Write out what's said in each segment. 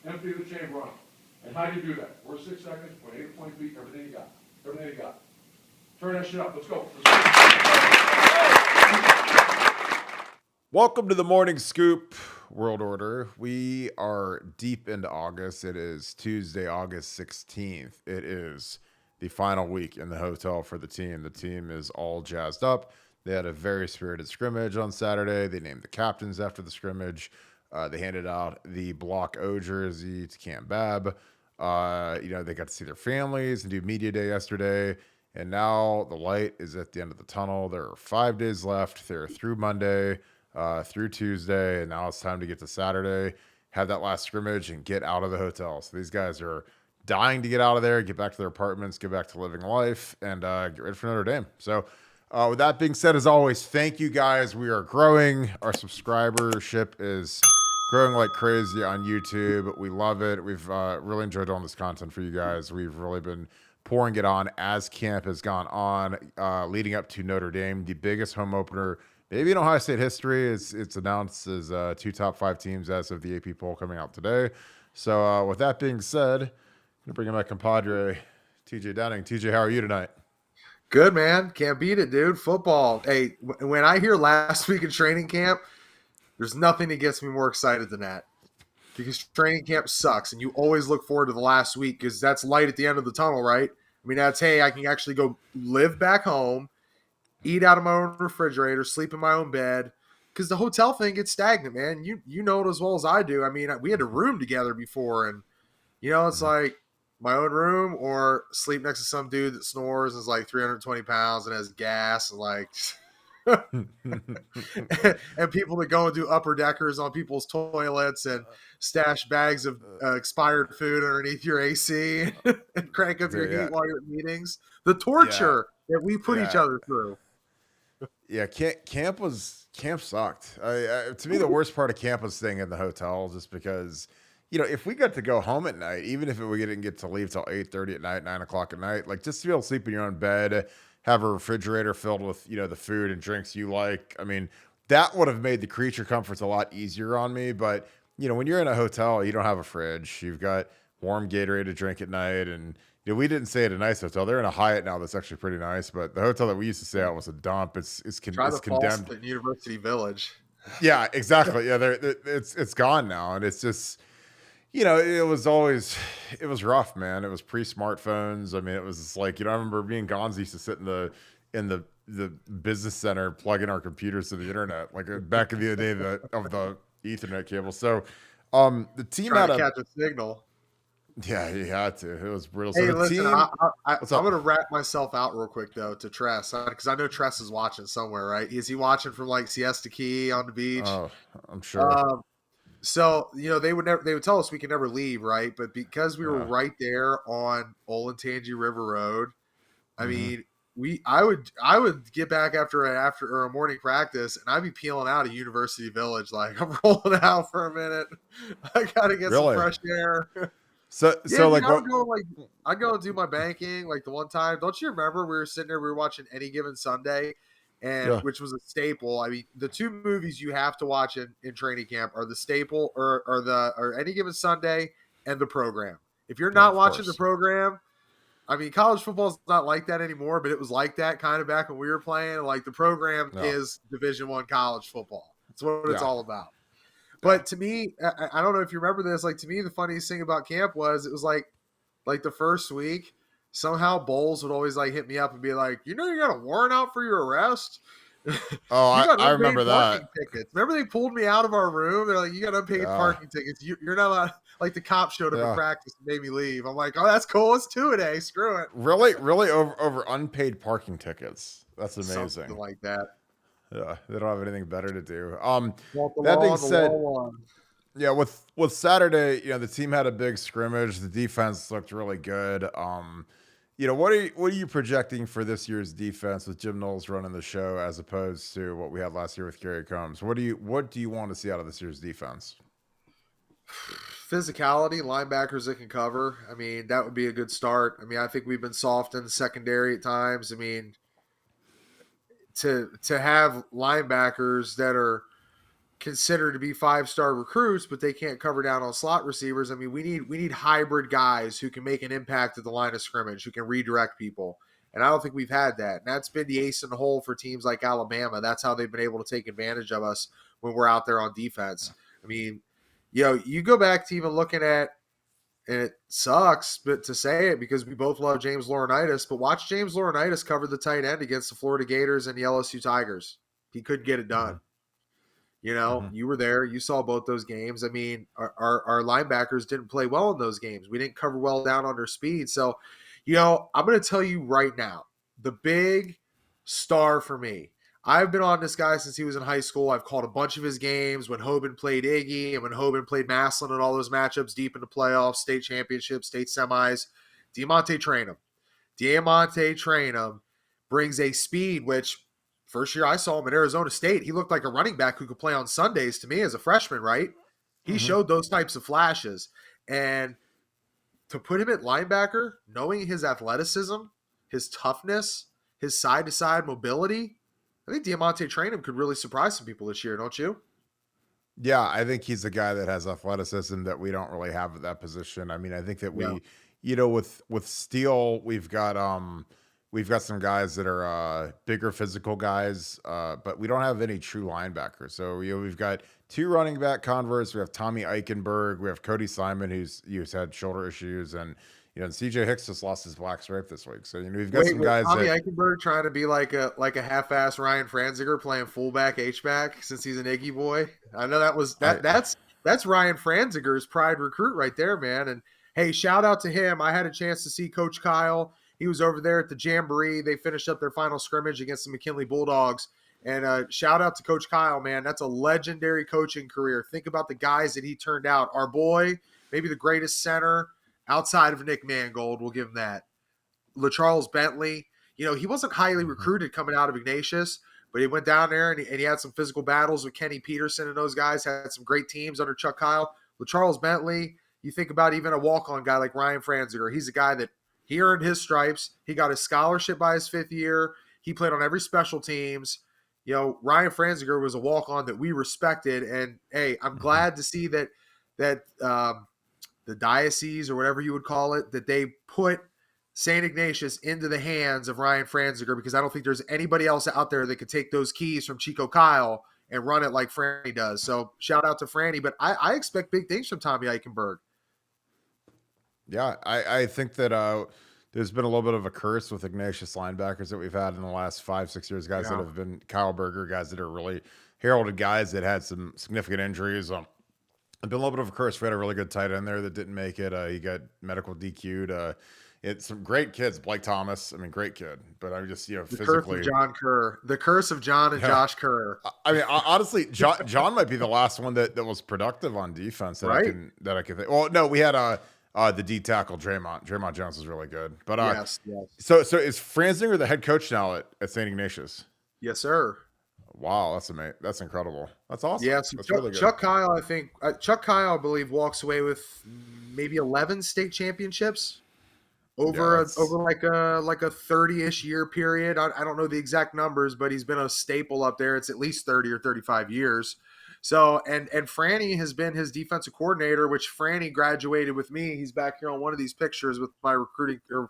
empty the chamber on them. And how do you do that? We're 6 seconds, 0.8, 20 feet, everything you got. Everything you got. Turn that shit up. Let's go. Welcome to the Morning Scoop World Order. We are deep into August. It is Tuesday, August 16th. It is the final week in the hotel for the team. The team is all jazzed up. They had a very spirited scrimmage on Saturday. They named the captains after the scrimmage. They handed out the Block O jersey to Cam Babb. They got to see their families and do media day yesterday. And now the light is at the end of the tunnel. There are 5 days left. They're through Monday, through Tuesday, and now it's time to get to Saturday, have that last scrimmage, and get out of the hotel. So these guys are dying to get out of there, get back to their apartments, get back to living life, and get ready for Notre Dame. So with that being said, as always, thank you guys. We are growing. Our subscribership is growing like crazy on YouTube. We love it. We've really enjoyed doing this content for you guys. We've really been pouring it on as camp has gone on, leading up to Notre Dame, the biggest home opener maybe in Ohio State history. It's announced as 2 top 5 teams as of the AP poll coming out today. So with that being said, I'm going to bring in my compadre, TJ Downing. TJ, how are you tonight? Good, man. Can't beat it, dude. Football. Hey, when I hear last week in training camp, there's nothing that gets me more excited than that. Because training camp sucks, and you always look forward to the last week because that's light at the end of the tunnel, right? I mean, that's, hey, I can actually go live back home, eat out of my own refrigerator, sleep in my own bed. Because the hotel thing gets stagnant, man. You know it as well as I do. I mean, we had a room together before, and, it's like my own room or sleep next to some dude that snores and is like 320 pounds and has gas and like and people that go and do upper deckers on people's toilets and stash bags of expired food underneath your AC and crank up your heat while you're at meetings. The torture that we put each other through. Yeah, camp sucked. To me, the worst part of camp was staying in the hotel, just because, if we got to go home at night, even if we didn't get to leave till 8:30 at night, 9 o'clock at night, like just to be able to sleep in your own bed, have a refrigerator filled with, the food and drinks you like. I mean, that would have made the creature comforts a lot easier on me. But, when you're in a hotel, you don't have a fridge. You've got warm Gatorade to drink at night. And, we didn't stay at a nice hotel. They're in a Hyatt now that's actually pretty nice. But the hotel that we used to stay at was a dump. It's condemned. In University Village. Yeah, exactly. Yeah, it's gone now. And it's just, it was rough, man. It was pre-smartphones. I mean, it was just like, I remember me and Gonz used to sit in the business center plugging our computers to the internet, like back in the day of the Ethernet cable. So the team had to catch a signal. Yeah, he had to. It was brutal. Hey, so listen, I'm going to wrap myself out real quick, though, to Tress, because I know Tress is watching somewhere, right? Is he watching from, like, Siesta Key on the beach? Oh, I'm sure. So, they would tell us we could never leave, right? But because we were right there on Olentangy River Road, I mean, I would get back after a morning practice, and I'd be peeling out of University Village, like, I'm rolling out for a minute. I got to get some fresh air. I'd go and do my banking. Like the one time, don't you remember we were sitting there, we were watching Any Given Sunday, and which was a staple. I mean, the 2 movies you have to watch in training camp are the staple or Any Given Sunday and The Program. If you're not watching The Program, I mean, college football is not like that anymore, but it was like that kind of back when we were playing. Like The Program is Division I college football. That's what it's all about. But to me, I don't know if you remember this. Like, to me, the funniest thing about camp was it was like the first week, somehow Bowles would always like hit me up and be like, you got a warrant out for your arrest. Oh, I remember that. Tickets. Remember they pulled me out of our room. They're like, you got unpaid parking tickets. You're not allowed. Like the cop showed up in practice and made me leave. I'm like, oh, that's cool. Let's do it. Hey, screw it. Really over unpaid parking tickets. That's amazing. Something like that. Yeah, they don't have anything better to do. That being said, with Saturday, the team had a big scrimmage. The defense looked really good. What are you projecting for this year's defense with Jim Knowles running the show as opposed to what we had last year with Kerry Combs? What do you want to see out of this year's defense? Physicality, linebackers that can cover. I mean, that would be a good start. I mean, I think we've been soft in the secondary at times. I mean, to have linebackers that are considered to be 5-star recruits, but they can't cover down on slot receivers. I mean, we need hybrid guys who can make an impact at the line of scrimmage, who can redirect people. And I don't think we've had that. And that's been the ace in the hole for teams like Alabama. That's how they've been able to take advantage of us when we're out there on defense. I mean, you go back to even looking at, and it sucks but to say it because we both love James Laurinaitis, but watch James Laurinaitis cover the tight end against the Florida Gators and the LSU Tigers. He couldn't get it done. You were there. You saw both those games. I mean, our linebackers didn't play well in those games. We didn't cover well down under speed. So, I'm going to tell you right now, the big star for me, I've been on this guy since he was in high school. I've called a bunch of his games when Hoban played Iggy and when Hoban played Maslin and all those matchups deep in the playoffs, state championships, state semis. Diamante Trainum brings a speed, which first year I saw him at Arizona State, he looked like a running back who could play on Sundays to me as a freshman, right? He showed those types of flashes. And to put him at linebacker, knowing his athleticism, his toughness, his side-to-side mobility, I think Diamante Trainum could really surprise some people this year, don't you? Yeah, I think he's a guy that has athleticism that we don't really have at that position. I mean, I think that with Steele, we've got some guys that are bigger physical guys, but we don't have any true linebackers. So we've got 2 running back converts. We have Tommy Eichenberg. We have Cody Simon, who's had shoulder issues, and CJ Hicks just lost his black stripe this week. So we've got some guys. Tommy Eichenberg trying to be like a half-ass Ryan Franziger playing fullback H-back since he's an Iggy boy. I know that's Ryan Franziger's pride recruit right there, man. And hey, shout out to him. I had a chance to see Coach Kyle. He was over there at the Jamboree. They finished up their final scrimmage against the McKinley Bulldogs. And shout out to Coach Kyle, man. That's a legendary coaching career. Think about the guys that he turned out. Our boy, maybe the greatest center outside of Nick Mangold, we'll give him that. LaCharles Bentley, he wasn't highly recruited coming out of Ignatius, but he went down there and he had some physical battles with Kenny Peterson and those guys, had some great teams under Chuck Kyle. LaCharles Bentley, you think about even a walk-on guy like Ryan Franziger. He's a guy that he earned his stripes. He got his scholarship by his 5th year. He played on every special teams. Ryan Franziger was a walk-on that we respected. And, hey, I'm glad to see that the diocese or whatever you would call it, that they put St. Ignatius into the hands of Ryan Franziger, because I don't think there's anybody else out there that could take those keys from Chico Kyle and run it like Franny does. So shout out to Franny. But I expect big things from Tommy Eichenberg. Yeah, I think that there's been a little bit of a curse with Ignatius linebackers that we've had in the last 5-6 years, guys that have been Kyle Berger, guys that are really heralded guys that had some significant injuries. It's been a little bit of a curse. We had a really good tight end there that didn't make it. He got medical DQ'd. It's some great kids. Blake Thomas, great kid. But I'm just, the physically. Curse of John Kerr. The curse of John and Josh Kerr. Honestly, John might be the last one that was productive on defense that I can think. Well, no, we had the D tackle Draymond. Draymond Jones is really good. But yes. So is Franzinger the head coach now at St. Ignatius? Yes, sir. Wow, that's amazing. That's incredible. That's awesome. Yeah, so really good. Chuck Kyle, I believe, walks away with maybe 11 state championships over like a 30-ish year period. I don't know the exact numbers, but he's been a staple up there. It's at least 30 or 35 years. So, and Franny has been his defensive coordinator, which Franny graduated with me. He's back here on one of these pictures with my recruiting, or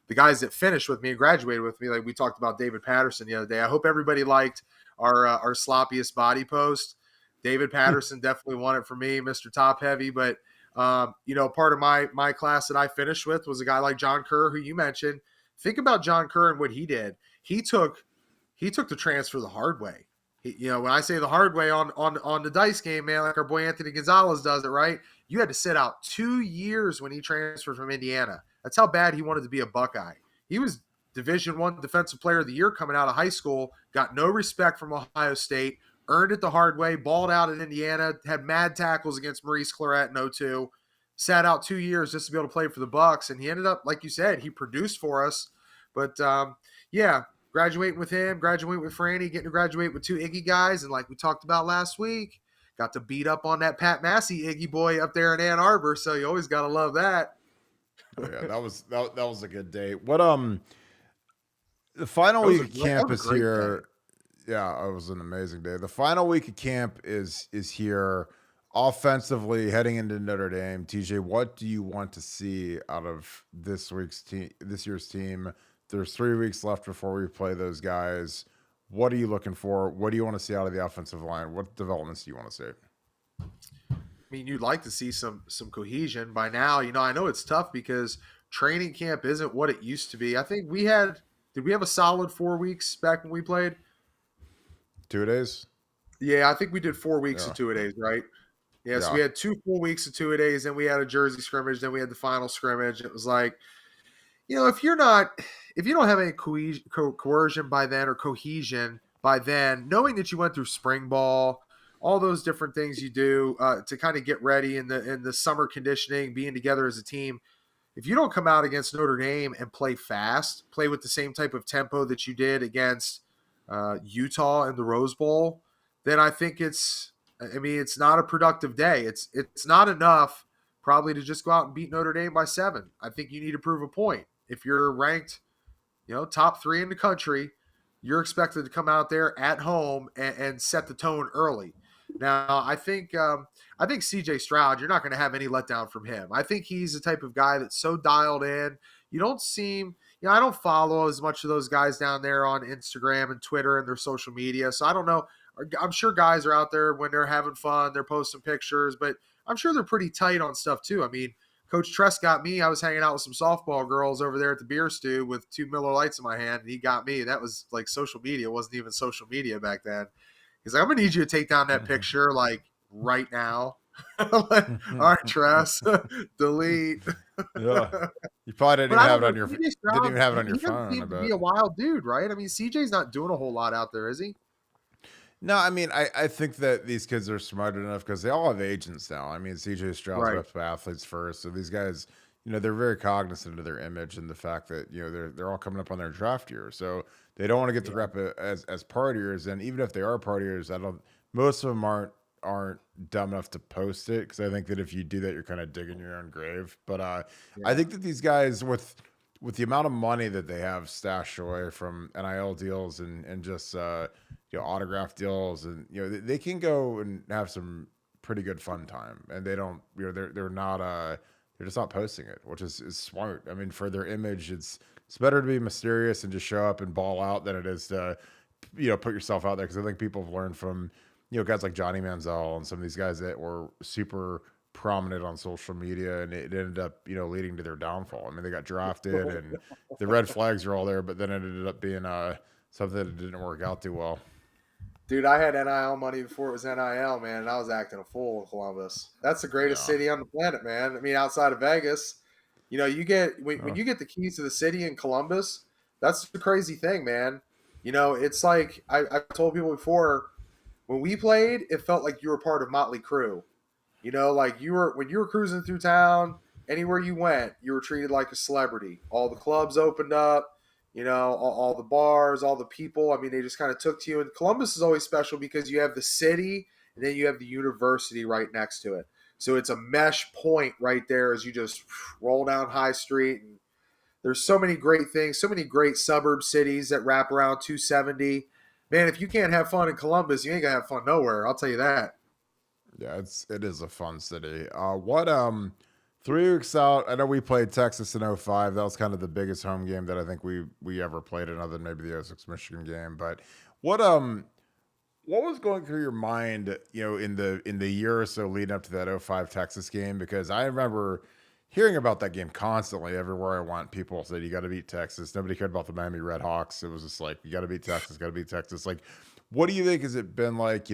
the guys that finished with me and graduated with me. Like we talked about David Patterson the other day. I hope everybody liked our sloppiest body post. David Patterson definitely won it for me, Mr. Top Heavy. But, part of my class that I finished with was a guy like John Kerr, who you mentioned. Think about John Kerr and what he did. He took the transfer the hard way. When I say the hard way on the dice game, man, like our boy Anthony Gonzalez does it, right? You had to sit out 2 years when he transferred from Indiana. That's how bad he wanted to be a Buckeye. He was Division I Defensive Player of the Year coming out of high school, got no respect from Ohio State, earned it the hard way, balled out at Indiana, had mad tackles against Maurice Claret in 02, sat out 2 years just to be able to play for the Bucks, and he ended up, like you said, he produced for us. But, graduating with him, graduating with Franny, getting to graduate with 2 Iggy guys, and like we talked about last week, got to beat up on that Pat Massey Iggy boy up there in Ann Arbor, so you always got to love that. Oh, yeah, that was a good day. What the final week of campus here. Yeah, it was an amazing day. The final week of camp is here. Offensively, heading into Notre Dame, TJ, what do you want to see out of this year's team? There's 3 weeks left before we play those guys. What are you looking for? What do you want to see out of the offensive line? What developments do you want to see? I mean, you'd like to see some cohesion by now. I know it's tough because training camp isn't what it used to be. I think did we have a solid 4 weeks back when we played? 2 days? Yeah, I think we did 4 weeks Yeah. of 2-a-days, right? Yeah, so Yeah. we had 2 full weeks of 2-a-days, then we had a Jersey scrimmage, then we had the final scrimmage. It was like, if you don't have any coercion by then or cohesion by then, knowing that you went through spring ball, all those different things you do to kind of get ready in the summer conditioning, being together as a team. If you don't come out against Notre Dame and play fast, play with the same type of tempo that you did against Utah in the Rose Bowl, then I think it's not a productive day. It's not enough probably to just go out and beat Notre Dame by 7. I think you need to prove a point. If you're ranked, top 3 in the country, you're expected to come out there at home and set the tone early. Now, I think C.J. Stroud, you're not going to have any letdown from him. I think he's the type of guy that's so dialed in. You don't seem, I don't follow as much of those guys down there on Instagram and Twitter and their social media, so I don't know. I'm sure guys are out there when they're having fun, they're posting pictures, but I'm sure they're pretty tight on stuff too. I mean, Coach Tress got me. I was hanging out with some softball girls over there at the beer stew with 2 Miller Lights in my hand, and he got me. That was like social media. It wasn't even social media back then. He's like, I'm gonna need you to take down that picture like right now. Like, all right, Tress, delete. Yeah. You probably didn't even have it on your phone. He I to bet. be a wild dude, right? I mean, CJ's not doing a whole lot out there, is he? No, I mean, I think that these kids are smart enough because they all have agents now. I mean, CJ Stroud's Right. reps by Athletes First, so these guys, they're very cognizant of their image and the fact that they're all coming up on their draft year, so they don't want to get the rep as partiers. And even if they are partiers, most of them aren't dumb enough to post it because I think that if you do that, you're kind of digging your own grave. But I think that these guys with the amount of money that they have stashed away from NIL deals and just autograph deals, and they can go and have some pretty good fun time, and they don't they're just not posting it, which is smart. I mean, for their image, it's better to be mysterious and just show up and ball out than it is to put yourself out there, because I think people have learned from guys like Johnny Manziel and some of these guys that were super prominent on social media, and it ended up leading to their downfall. I mean, they got drafted and the red flags are all there, but then it ended up being something that didn't work out too well. Dude, I had NIL money before it was NIL, man, and I was acting a fool in Columbus. That's the greatest city on the planet, man. I mean, outside of Vegas, you get when you get the keys to the city in Columbus, that's the crazy thing, man. It's like I've told people before, when we played, it felt like you were part of Motley Crue. Like when you were cruising through town, anywhere you went, you were treated like a celebrity. All the clubs opened up, all the bars, all the people. I mean, they just kind of took to you. And Columbus is always special because you have the city and then you have the university right next to it. So it's a mesh point right there as you just roll down High Street. And there's so many great things, so many great suburb cities that wrap around 270. Man, if you can't have fun in Columbus, you ain't gonna have fun nowhere. I'll tell you that. Yeah, it is a fun city. What 3 weeks out, I know we played Texas in '05. That was kind of the biggest home game that I think we ever played in, other than maybe the '06 Michigan game. But what was going through your mind, in the year or so leading up to that '05 Texas game? Because I remember hearing about that game constantly everywhere I went. People said you got to beat Texas. Nobody cared about the Miami Redhawks. It was just like, you got to beat Texas, got to beat Texas. Like, what do you think has it been like?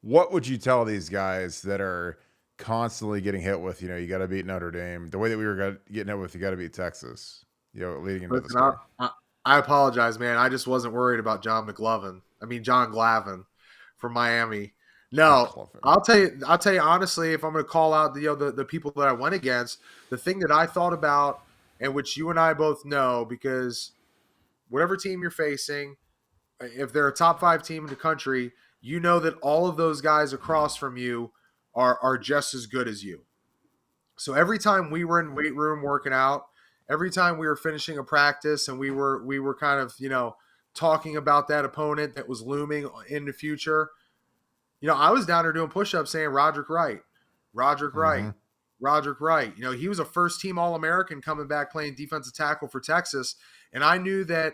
What would you tell these guys that are constantly getting hit with, you got to beat Notre Dame, the way that we were getting hit with, you got to beat Texas, leading into this game? I apologize, man. I just wasn't worried about John Glavin from Miami. No, I'll tell you honestly, if I'm going to call out the people that I went against, the thing that I thought about, and which you and I both know, because whatever team you're facing, if they're a top 5 team in the country, you know that all of those guys across from you are just as good as you. So every time we were in weight room working out, every time we were finishing a practice and we were kind of, talking about that opponent that was looming in the future. I was down there doing push-ups saying Roderick Wright, Roderick Wright, Mm-hmm. Roderick Wright. He was a first-team All-American coming back playing defensive tackle for Texas, and I knew that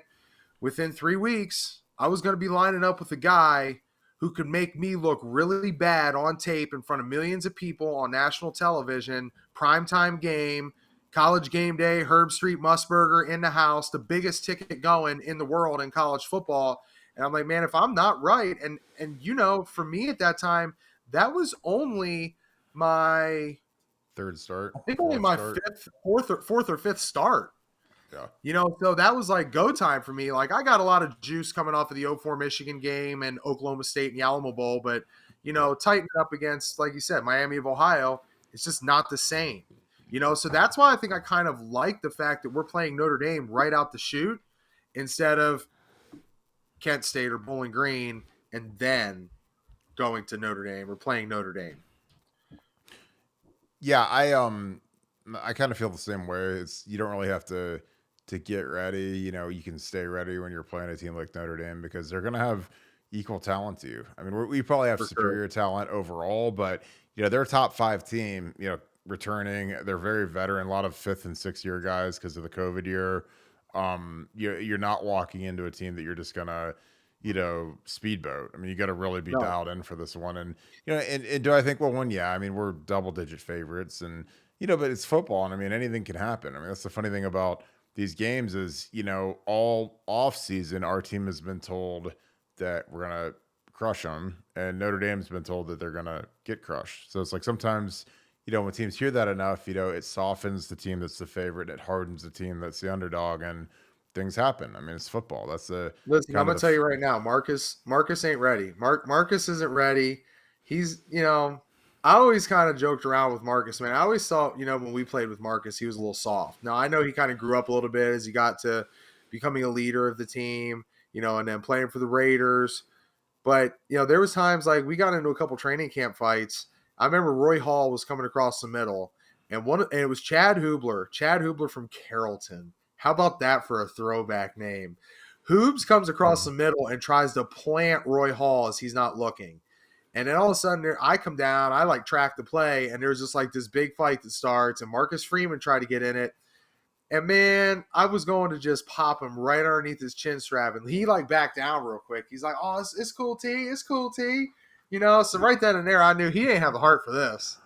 within 3 weeks I was going to be lining up with a guy who could make me look really bad on tape in front of millions of people on national television, primetime game, college game day, Herb Street Musburger in the house, the biggest ticket going in the world in college football. And I'm like, man, if I'm not right, and for me at that time, that was only my Third start, I think only fourth my start. fourth or fifth start. Yeah. So that was like go time for me. Like I got a lot of juice coming off of the 04 Michigan game and Oklahoma State and the Alamo Bowl, but tighten it up against, like you said, Miami of Ohio, it's just not the same. So that's why I think I kind of like the fact that we're playing Notre Dame right out the chute instead of Kent State or Bowling Green and then going to Notre Dame or playing Notre Dame. Yeah, I kind of feel the same way. You don't really have to get ready. You can stay ready when you're playing a team like Notre Dame because they're going to have equal talent to you. I mean, we probably have superior talent overall, but they're a top 5 team. Returning, they're very veteran. A lot of 5th and 6th year guys because of the COVID year. You're not walking into a team that you're just gonna speedboat. I mean, you got to really be dialed in for this one. And and do I think we'll win? Yeah, I mean, we're double-digit favorites, and but it's football, and I mean, anything can happen. I mean, that's the funny thing about these games is all off season, our team has been told that we're gonna crush them, and Notre Dame's been told that they're gonna get crushed. So it's like sometimes when teams hear that enough, it softens the team that's the favorite, it hardens the team that's the underdog, and things happen. I mean, it's football. That's the listen. I'm gonna tell you right now, Marcus ain't ready. Marcus isn't ready. He's I always kind of joked around with Marcus, man. I always thought when we played with Marcus, he was a little soft. Now I know he kind of grew up a little bit as he got to becoming a leader of the team, and then playing for the Raiders. But there was times like we got into a couple training camp fights. I remember Roy Hall was coming across the middle, and it was Chad Hubler from Carrollton. How about that for a throwback name? Hoobs comes across the middle and tries to plant Roy Hall as he's not looking. And then all of a sudden, I come down, I like track the play, and there's just like this big fight that starts, and Marcus Freeman tried to get in it. And man, I was going to just pop him right underneath his chin strap, and he like backed down real quick. He's like, "Oh, it's cool, T. It's cool, T." So right then and there, I knew he ain't have the heart for this.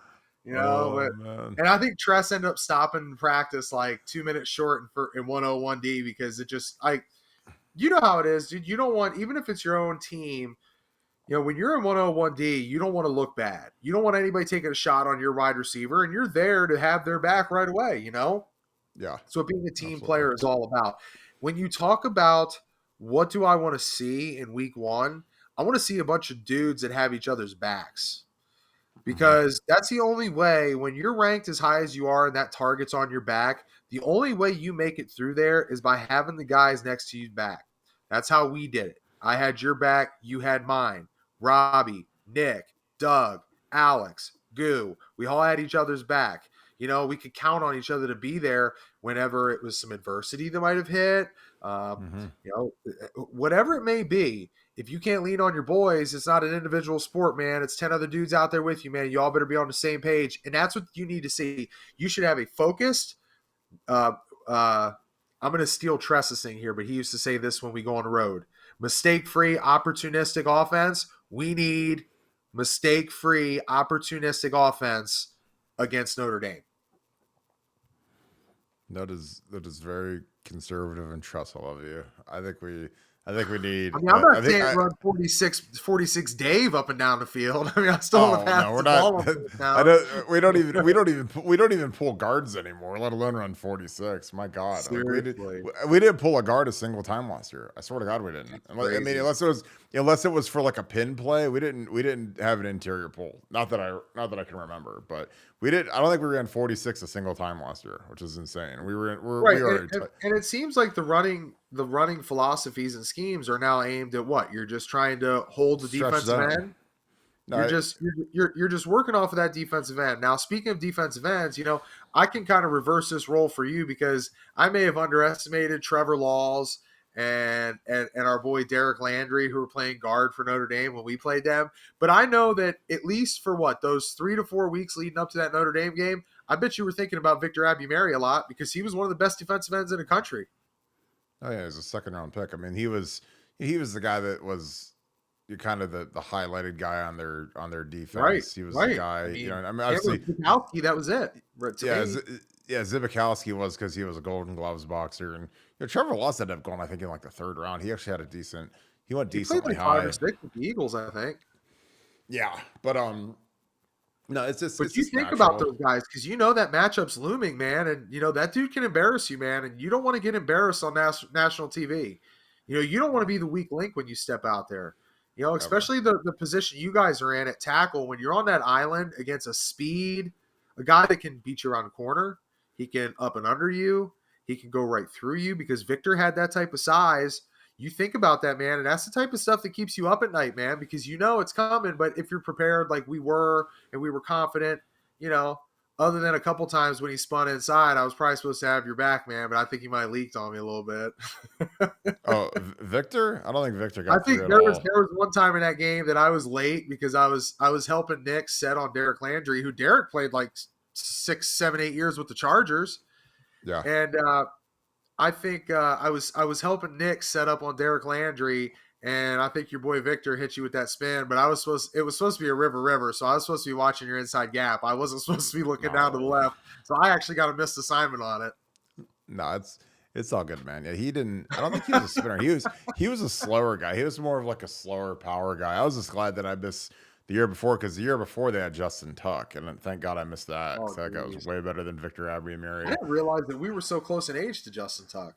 Man. And I think Tress ended up stopping practice like 2 minutes short in 101D because it just how it is, dude. You don't want, even if it's your own team, when you're in 101D, you don't want to look bad. You don't want anybody taking a shot on your wide receiver, and you're there to have their back right away. Yeah. So being a team player is all about. When you talk about what do I want to see in week 1, I want to see a bunch of dudes that have each other's backs. Because that's the only way, when you're ranked as high as you are and that target's on your back, the only way you make it through there is by having the guys next to you back. That's how we did it. I had your back, you had mine. Robbie, Nick, Doug, Alex, Goo, we all had each other's back. We could count on each other to be there whenever it was some adversity that might have hit. Whatever it may be, if you can't lean on your boys, it's not an individual sport, man. It's 10 other dudes out there with you, man. You all better be on the same page. And that's what you need to see. You should have a focused, I'm going to steal Tress's thing here, but he used to say this when we go on the road. Mistake-free, opportunistic offense. We need mistake-free, opportunistic offense against Notre Dame. That is very conservative and trustful of you. I think we need. I mean, I'm not saying run 46 Dave up and down the field. I mean, I still want to pass the ball. We don't even pull guards anymore, let alone run 46. My God, we didn't pull a guard a single time last year. I swear to God, we didn't. I mean, unless it was for like a pin play, we didn't have an interior pull. Not that I can remember, but we did. I don't think we ran 46 a single time last year, which is insane. And it seems like the running philosophies and schemes are now aimed at what? You're just trying to hold the defensive end. No, you're just working off of that defensive end. Now, speaking of defensive ends, I can kind of reverse this role for you because I may have underestimated Trevor Laws and our boy Derek Landry, who were playing guard for Notre Dame when we played them. But I know that at least for those 3 to 4 weeks leading up to that Notre Dame game, I bet you were thinking about Victor Abumeri a lot because he was one of the best defensive ends in the country. Oh yeah, he was a second round pick. I mean, he was the guy that was kind of the highlighted guy on their defense. Right, He was the right. guy. I mean, Obviously, Zibikowski, that was it. To yeah, me. Zibikowski was because he was a Golden Gloves boxer, and Trevor Lawrence ended up going, I think, in like the third round. He actually had a decent. He went He played decently like 5 high. or 6 with the Eagles, I think. Yeah, but no, it's just. But It's you just think natural. about those guys because that matchup's looming, man, and that dude can embarrass you, man, and you don't want to get embarrassed on national TV. You don't want to be the weak link when you step out there. Especially the position you guys are in at tackle when you're on that island against a guy that can beat you around the corner. He can up and under you. He can go right through you because Victor had that type of size. You think about that, man, and that's the type of stuff that keeps you up at night, man, because it's coming. But if you're prepared like we were and we were confident, other than a couple times when he spun inside, I was probably supposed to have your back, man, but I think he might have leaked on me a little bit. Oh, Victor? I don't think Victor I got think through there at was all. one time in that game that I was late because I was helping Nick set on Derek Landry, who Derek played like 6, 7, 8 years with the Chargers, Yeah. and I think I was helping Nick set up on Derek Landry, and I think your boy Victor hit you with that spin. But it was supposed to be a river, so I was supposed to be watching your inside gap. I wasn't supposed to be looking down to the left, so I actually got a missed assignment on it. No, it's all good, man. Yeah, he didn't. I don't think he was a spinner. He was a slower guy. He was more of like a slower power guy. I was just glad that I missed the year before because the year before they had Justin Tuck, and thank God I missed that because that guy was way better than Victor I Abumeri. didn't realize that we were so close in age to Justin Tuck.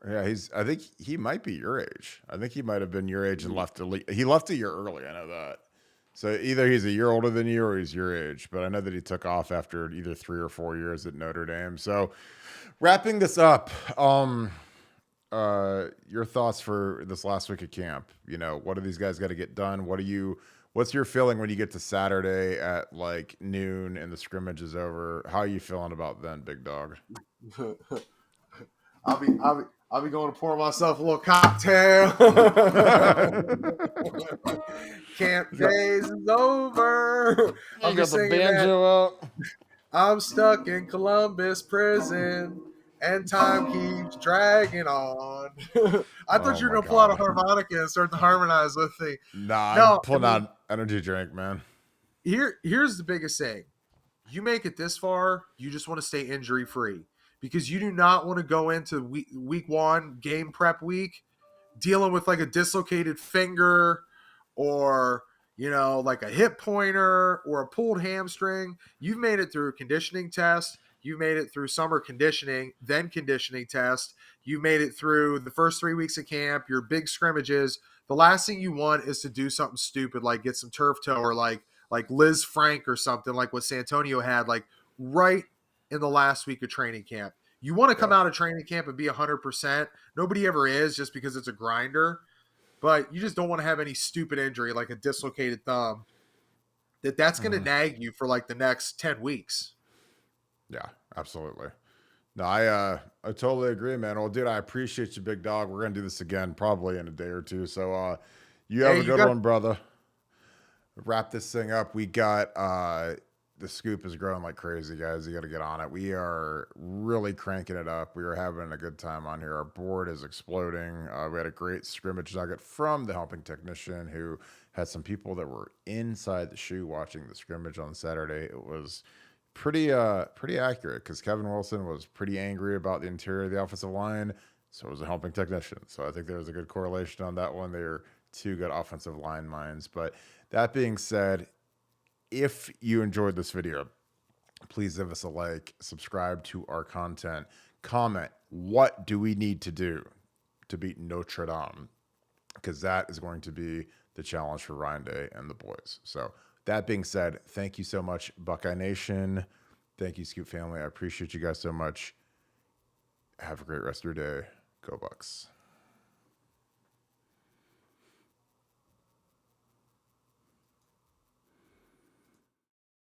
Yeah, I think he might be your age. I think he might have been your age and left the league. He left a year early. I know that. So either he's a year older than you or he's your age. But I know that he took off after either 3 or 4 years at Notre Dame. So wrapping this up, your thoughts for this last week of camp? What do these guys got to get done? What's your feeling when you get to Saturday at like noon and the scrimmage is over? How are you feeling about then, big dog? I'll be going to pour myself a little cocktail. Camp days is over. You got the banjo out. I'm stuck in Columbus prison, and time keeps dragging on. I thought you were going to pull out a harmonica and start to harmonize with me. Nah, I'm pulling out energy drink, man. Here's the biggest thing. You make it this far, you just want to stay injury free because you do not want to go into week 1 game prep week dealing with like a dislocated finger or like a hip pointer or a pulled hamstring. You've made it through a conditioning test. You made it through summer conditioning, then conditioning test. You made it through the first 3 weeks of camp, your big scrimmages. The last thing you want is to do something stupid like get some turf toe or like Liz Frank or something like what Santonio had like right in the last week of training camp. You want to come out of training camp and be 100%. Nobody ever is just because it's a grinder. But you just don't want to have any stupid injury like a dislocated thumb that's going to nag you for like the next 10 weeks. Yeah, absolutely. No, I totally agree, man. Well, dude, I appreciate you, big dog. We're going to do this again probably in a day or two. So you have a good one, brother. Wrap this thing up. We got the scoop is growing like crazy, guys. You got to get on it. We are really cranking it up. We are having a good time on here. Our board is exploding. We had a great scrimmage nugget from the helping technician who had some people that were inside the shoe watching the scrimmage on Saturday. It was pretty accurate because Kevin Wilson was pretty angry about the interior of the offensive line. So was a helping technician. So I think there was a good correlation on that one. They're two good offensive line minds. But that being said, if you enjoyed this video, please give us a like, subscribe to our content, comment, what do we need to do to beat Notre Dame? Because that is going to be the challenge for Ryan Day and the boys. So that being said, thank you so much, Buckeye Nation. Thank you, Scoop family. I appreciate you guys so much. Have a great rest of your day. Go Bucks.